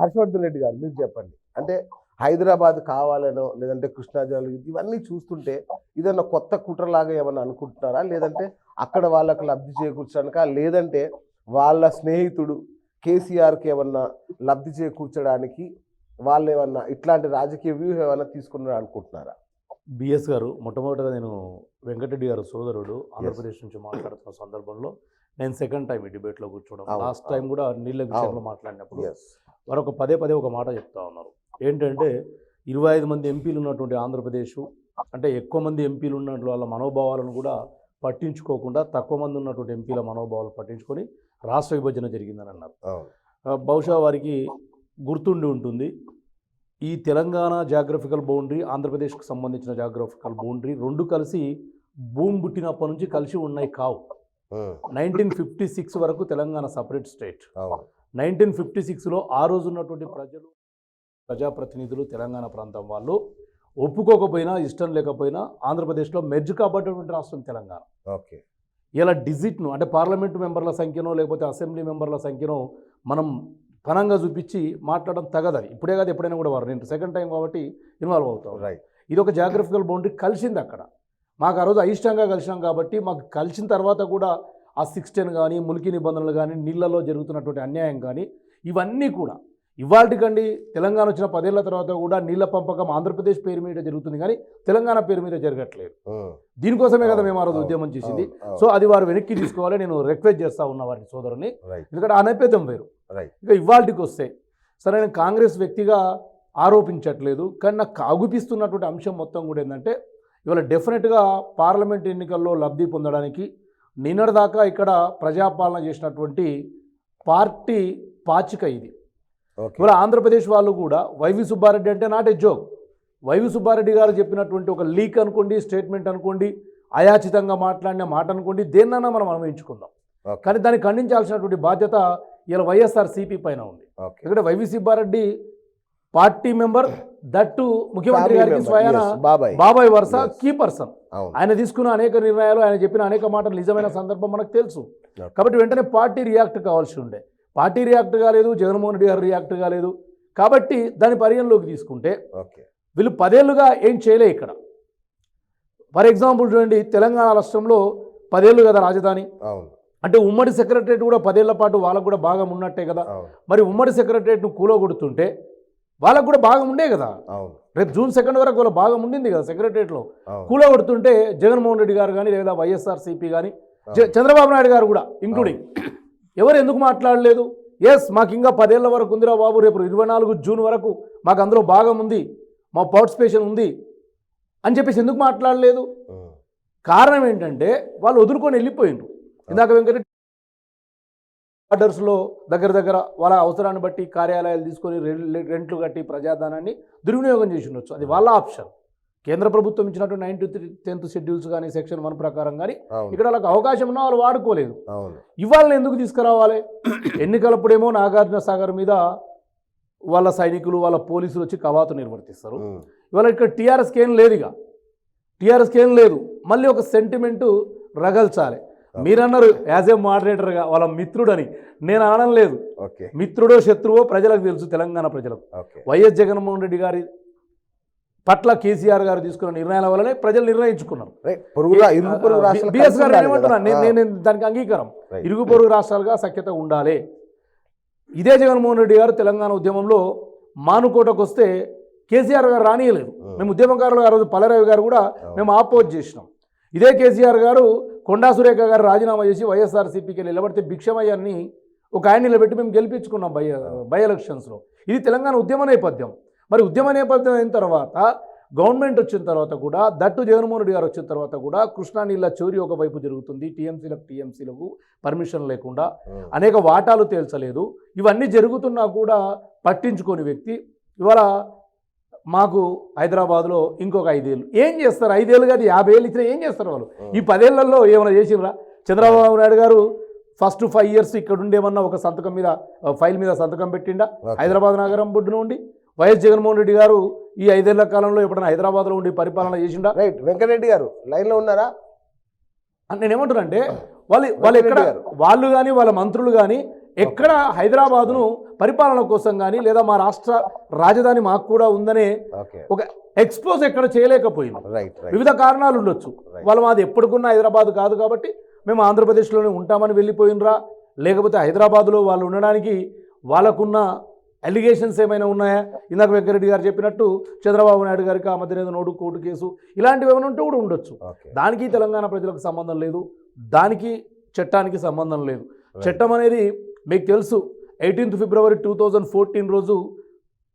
హర్షవర్ధన్ రెడ్డి గారు మీరు చెప్పండి. అంటే హైదరాబాద్ కావాలనో లేదంటే కృష్ణా జిల్లా ఇవన్నీ చూస్తుంటే ఇదన్నా కొత్త కుట్రలాగా ఏమన్నా అనుకుంటున్నారా, లేదంటే అక్కడ వాళ్ళకు లబ్ధి చేకూర్చడానిక, లేదంటే వాళ్ళ స్నేహితుడు కేసీఆర్కి ఏమన్నా లబ్ధి చేకూర్చడానికి వాళ్ళు ఏమన్నా ఇట్లాంటి రాజకీయ వ్యూహం ఏమన్నా తీసుకున్నారా అనుకుంటున్నారా? బిఎస్ గారు, మొట్టమొదటిగా నేను వెంకటరెడ్డి గారు సోదరుడు ఆంధ్రప్రదేశ్ నుంచి మాట్లాడుతున్న సందర్భంలో నేను సెకండ్ టైం ఈ డిబేట్లో కూర్చోవడం. లాస్ట్ టైం కూడా నీళ్ళ విషయంలో మాట్లాడినప్పుడు వారు ఒక పదే ఒక మాట చెప్తా ఉన్నారు. ఏంటంటే 25 మంది ఎంపీలు ఉన్నటువంటి ఆంధ్రప్రదేశ్, అంటే ఎక్కువ మంది ఎంపీలు ఉన్నట్లు వాళ్ళ మనోభావాలను కూడా పట్టించుకోకుండా తక్కువ మంది ఉన్నటువంటి ఎంపీల మనోభావాలు పట్టించుకొని రాష్ట్ర విభజన జరిగిందని అన్నారు. బహుశా వారికి గుర్తుండి ఉంటుంది, ఈ తెలంగాణ జాగ్రఫికల్ బౌండరీ, ఆంధ్రప్రదేశ్కి సంబంధించిన జాగ్రఫికల్ బౌండరీ రెండు కలిసి భూమి పుట్టినప్పటి నుంచి కలిసి ఉన్నాయి కావు. 1956 వరకు తెలంగాణ సపరేట్ స్టేట్. 1956లో ఆ రోజు ఉన్నటువంటి ప్రజాప్రతినిధులు తెలంగాణ ప్రాంతం వాళ్ళు ఒప్పుకోకపోయినా ఇష్టం లేకపోయినా ఆంధ్రప్రదేశ్లో మెర్జ్ కాబట్టినటువంటి రాష్ట్రం తెలంగాణ. ఓకే, ఇలా డిజిట్ను అంటే పార్లమెంటు మెంబర్ల సంఖ్యనో లేకపోతే అసెంబ్లీ మెంబర్ల సంఖ్యనో మనం పనంగా చూపించి మాట్లాడడం తగదని. ఇప్పుడే కాదు, ఎప్పుడైనా కూడా వారు నేను సెకండ్ టైం కాబట్టి ఇన్వాల్వ్ అవుతాం. రైట్, ఇది ఒక జాగ్రఫికల్ బౌండరీ కలిసింది అక్కడ. మాకు ఆ రోజు అయిష్టంగా కలిసినాం కాబట్టి మాకు కలిసిన తర్వాత కూడా ఆ 610 కానీ ములికి నిబంధనలు కానీ నీళ్లలో జరుగుతున్నటువంటి అన్యాయం కానీ ఇవన్నీ కూడా ఇవాళకండి తెలంగాణ వచ్చిన 10 ఏళ్ల తర్వాత కూడా నీళ్ల పంపకం ఆంధ్రప్రదేశ్ పేరు మీద జరుగుతుంది కానీ తెలంగాణ పేరు మీద జరగట్లేదు. దీనికోసమే కదా మేము ఆ రోజు ఉద్యమం చేసింది. సో అది వారు వెనక్కి తీసుకోవాలి. నేను రిక్వెస్ట్ చేస్తా ఉన్నా వారిని సోదరుని, ఎందుకంటే ఆ నేపథ్యం వేరు. ఇక ఇవాళకి వస్తే సరే, నేను కాంగ్రెస్ వ్యక్తిగా ఆరోపించట్లేదు, కానీ నాకు కాగుపిస్తున్నటువంటి అంశం మొత్తం కూడా ఏంటంటే ఇవాళ డెఫినెట్గా పార్లమెంట్ ఎన్నికల్లో లబ్ధి పొందడానికి నిన్నటిదాకా ఇక్కడ ప్రజాపాలన చేసినటువంటి పార్టీ పాచిక ఇది. ఇవాళ ఆంధ్రప్రదేశ్ వాళ్ళు కూడా వైవి సుబ్బారెడ్డి అంటే not a joke. YV Subba Reddy గారు చెప్పినటువంటి ఒక లీక్ అనుకోండి, స్టేట్మెంట్ అనుకోండి, అయాచితంగా మాట్లాడిన మాట అనుకోండి, దేన్నైనా మనం అనుభవించుకుందాం. కానీ దాన్ని ఖండించాల్సినటువంటి బాధ్యత ఇలా వైఎస్ఆర్సీపీ పైన ఉంది. ఎందుకంటే YV Subba Reddy party member, that ముఖ్యమంత్రి గారికి స్వయాన బాబాయ్ వరుస కీ పర్సన్. ఆయన తీసుకున్న అనేక నిర్ణయాలు, ఆయన చెప్పిన అనేక మాటలు నిజమైన సందర్భం మనకు తెలుసు. కాబట్టి వెంటనే పార్టీ రియాక్ట్ కావాల్సి ఉండే. పార్టీ రియాక్ట్ కాలేదు, జగన్మోహన్ రెడ్డి గారు రియాక్ట్ కాలేదు. కాబట్టి దాని పరిగణలోకి తీసుకుంటే వీళ్ళు 10 ఏళ్లుగా ఏం చేయలే ఇక్కడ. ఫర్ ఎగ్జాంపుల్ చూడండి, తెలంగాణ రాష్ట్రంలో 10 ఏళ్ళు కదా రాజధాని. అంటే ఉమ్మడి సెక్రటరేట్ కూడా 10 ఏళ్ల పాటు వాళ్ళకు కూడా భాగం ఉన్నట్టే కదా. మరి ఉమ్మడి సెక్రటరేట్ను కూలగొడుతుంటే వాళ్ళకు కూడా భాగం ఉండే కదా. రేపు జూన్ 2 వరకు వాళ్ళ భాగం ఉండింది కదా సెక్రటరేట్లో. కూలగొడుతుంటే జగన్మోహన్ రెడ్డి గారు కానీ లేదా వైఎస్ఆర్సీపీ కానీ చంద్రబాబు నాయుడు గారు కూడా ఇంక్లూడింగ్ ఎవరు ఎందుకు మాట్లాడలేదు? ఎస్, మాకు ఇంకా 10 ఏళ్ల వరకు ఉందిరా బాబు, రేపు 24 జూన్ వరకు మాకు అందులో భాగం ఉంది, మా పార్టిసిపేషన్ ఉంది అని చెప్పేసి ఎందుకు మాట్లాడలేదు? కారణం ఏంటంటే వాళ్ళు వదులుకొని వెళ్ళిపోయిండ్రు. ఇందాక వెంకటరెడ్డి ఆర్డర్స్లో దగ్గర వాళ్ళ అవసరాన్ని బట్టి కార్యాలయాలు తీసుకొని రెంట్లు కట్టి ప్రజాధనాన్ని దుర్వినియోగం చేసి ఉండొచ్చు. అది వాళ్ళ ఆప్షన్. కేంద్ర ప్రభుత్వం ఇచ్చినటువంటి 9th to 10th షెడ్యూల్స్ కానీ సెక్షన్ 1 ప్రకారం కానీ ఇక్కడ వాళ్ళకి అవకాశం ఉన్నా వాళ్ళు వాడుకోలేదు. ఇవాళ ఎందుకు తీసుకురావాలి? ఎన్నికలప్పుడేమో నాగార్జున సాగర్ మీద వాళ్ళ సైనికులు, వాళ్ళ పోలీసులు వచ్చి కవాతు నిర్వర్తిస్తారు. ఇవాళ ఇక్కడ టీఆర్ఎస్కి ఏం లేదు, ఇక టీఆర్ఎస్కి ఏం లేదు. మళ్ళీ ఒక సెంటిమెంటు రగల్చాలి. మీరన్నారు యాజ్ ఏ మోడరేటర్గా వాళ్ళ మిత్రుడని, నేను అనడం లేదు. మిత్రుడో శత్రువో ప్రజలకు తెలుసు, తెలంగాణ ప్రజలకు. వైఎస్ జగన్మోహన్ రెడ్డి గారి పట్ల కేసీఆర్ గారు తీసుకున్న నిర్ణయాల వల్లనే ప్రజలు నిర్ణయించుకున్నారు. బిఎస్ గారు ఏమంటున్నాను, నేను దానికి అంగీకారం. ఇరుగు పొరుగు రాష్ట్రాలుగా సఖ్యత ఉండాలి. ఇదే జగన్మోహన్ రెడ్డి గారు తెలంగాణ ఉద్యమంలో మానుకోటకు వస్తే కేసీఆర్ గారు రానియలేదు. మేము ఉద్యమకారులు ఆ రోజు పల్లెరావు గారు కూడా మేము ఆపోజ్ చేసినాం. ఇదే కేసీఆర్ గారు కొండా సురేఖ గారు రాజీనామా చేసి వైఎస్ఆర్సీపీకి నిలబడితే భిక్షమయ్యాన్ని ఒక ఆయన నిలబెట్టి మేము గెలిపించుకున్నాం బై ఎలక్షన్స్లో. ఇది తెలంగాణ ఉద్యమ నేపథ్యం. మరి ఉద్యమ నేపథ్యం అయిన తర్వాత గవర్నమెంట్ వచ్చిన తర్వాత కూడా, దట్టు జగన్మోహన్ రెడ్డి గారు వచ్చిన తర్వాత కూడా కృష్ణా నీళ్ళ చోరీ ఒకవైపు జరుగుతుంది. టీఎంసీలకు పర్మిషన్ లేకుండా అనేక వాటాలు తేల్చలేదు. ఇవన్నీ జరుగుతున్నా కూడా పట్టించుకోని వ్యక్తి ఇవాళ మాకు హైదరాబాద్లో ఇంకొక 5 ఏళ్ళు ఏం చేస్తారు? 5 ఏళ్ళు కాదు, 50 ఏళ్ళు ఇచ్చినా ఏం చేస్తారు వాళ్ళు? ఈ 10 ఏళ్లలో ఏమైనా చేసిర్రా? చంద్రబాబు నాయుడు గారు ఫస్ట్ 5 years ఇక్కడ ఉండేమన్నా ఒక సంతకం మీద, ఫైల్ మీద సంతకం పెట్టిండా హైదరాబాద్ నగరం బొడ్డున ఉండి? వైఎస్ జగన్మోహన్ రెడ్డి గారు ఈ 5 ఏళ్ల కాలంలో ఎప్పుడైనా హైదరాబాద్లో ఉండి పరిపాలన చేసిండా? రైట్, వెంకటరెడ్డి గారు లైన్లో ఉన్నారా? నేనేమంటున్నా అంటే వాళ్ళు ఎక్కడ, వాళ్ళు కానీ వాళ్ళ మంత్రులు కానీ ఎక్కడ హైదరాబాదును పరిపాలన కోసం కానీ లేదా మా రాష్ట్ర రాజధాని మాకు కూడా ఉందనే ఓకే ఒక ఎక్స్పోజ్ ఎక్కడ చేయలేకపోయింది. రైట్ రైట్ వివిధ కారణాలు ఉండొచ్చు. Right. వాళ్ళు మాది ఎప్పటికున్న హైదరాబాద్ కాదు కాబట్టి మేము ఆంధ్రప్రదేశ్లోనే ఉంటామని వెళ్ళిపోయినరా, లేకపోతే హైదరాబాద్లో వాళ్ళు ఉండడానికి వాళ్ళకున్న అలిగేషన్స్ ఏమైనా ఉన్నాయా? ఇందాక వెంకరెడ్డి గారు చెప్పినట్టు చంద్రబాబు నాయుడు గారికి ఆ మధ్యన ఏదో నోటు కోర్టు కేసు ఇలాంటివి ఏమైనా ఉంటే కూడా ఉండొచ్చు. ఓకే దానికి తెలంగాణ ప్రజలకు సంబంధం లేదు, దానికి చట్టానికి సంబంధం లేదు. చట్టం అనేది మీకు తెలుసు 18th ఫిబ్రవరి 2014 రోజు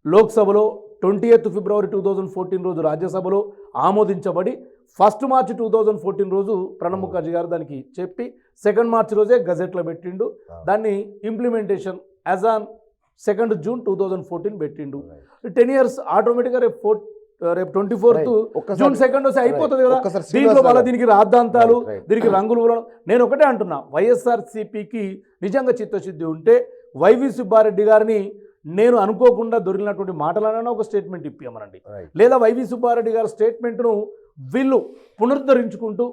లోక్సభలో, 20th ఫిబ్రవరి 2014 రోజు రాజ్యసభలో ఆమోదించబడి 1 మార్చి 2014 రోజు ప్రణబ్ ముఖర్జీ గారు దానికి చెప్పి 2 మార్చి రోజే గజెట్లో పెట్టిండు. దాన్ని ఇంప్లిమెంటేషన్ యాజ్ ఆన్ 2 జూన్ 2014 పెట్టిండు. 10 years ఆటోమేటిక్గా రేపు 24th జూన్ 2 వస్తే అయిపోతుంది కదా. దీంట్లో వాళ్ళ దీనికి రాద్ధాంతాలు, దీనికి రంగులు పూలడం. నేను ఒకటే అంటున్నా, వైఎస్ఆర్సీపీకి నిజంగా చిత్తశుద్ధి ఉంటే వైవి సుబ్బారెడ్డి గారిని నేను అనుకోకుండా దొరికినటువంటి మాటలన్నా ఒక స్టేట్మెంట్ ఇప్పియమనండి, లేదా వైవి సుబ్బారెడ్డి గారి స్టేట్మెంట్ను వీళ్ళు పునరుద్ధరించుకుంటూ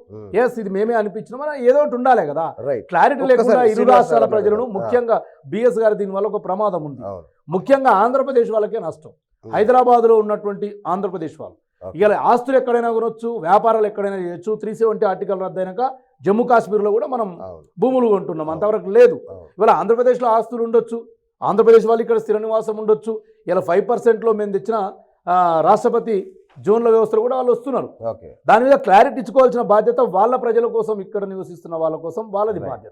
ఎస్ ఇది మేమే అనిపించినాం అని ఏదో ఒకటి ఉండాలి కదా. క్లారిటీ లేకుండా ఇరు రాష్ట్రాల ప్రజలను, ముఖ్యంగా బిఎస్ గారు దీనివల్ల ఒక ప్రమాదం ఉంది. ముఖ్యంగా ఆంధ్రప్రదేశ్ వాళ్ళకే నష్టం. హైదరాబాద్లో ఉన్నటువంటి ఆంధ్రప్రదేశ్ వాళ్ళు ఇవాళ ఆస్తులు ఎక్కడైనా కొనొచ్చు, వ్యాపారాలు ఎక్కడైనా చేయొచ్చు. 370 ఆర్టికల్ రద్దయినాక జమ్మూ కాశ్మీర్లో కూడా మనం భూములు కొంటున్నాం, అంతవరకు లేదు. ఇవాళ ఆంధ్రప్రదేశ్లో ఆస్తులు ఉండొచ్చు, ఆంధ్రప్రదేశ్ వాళ్ళు ఇక్కడ స్థిర నివాసం ఉండొచ్చు. ఇలా 5%లో మేము తెచ్చిన రాష్ట్రపతి జోన్ల వ్యవస్థలు కూడా వాళ్ళు వస్తున్నారు. దాని మీద క్లారిటీ ఇచ్చుకోవాల్సిన బాధ్యత వాళ్ళ ప్రజల కోసం, ఇక్కడ నివసిస్తున్న వాళ్ళ కోసం వాళ్ళది బాధ్యత.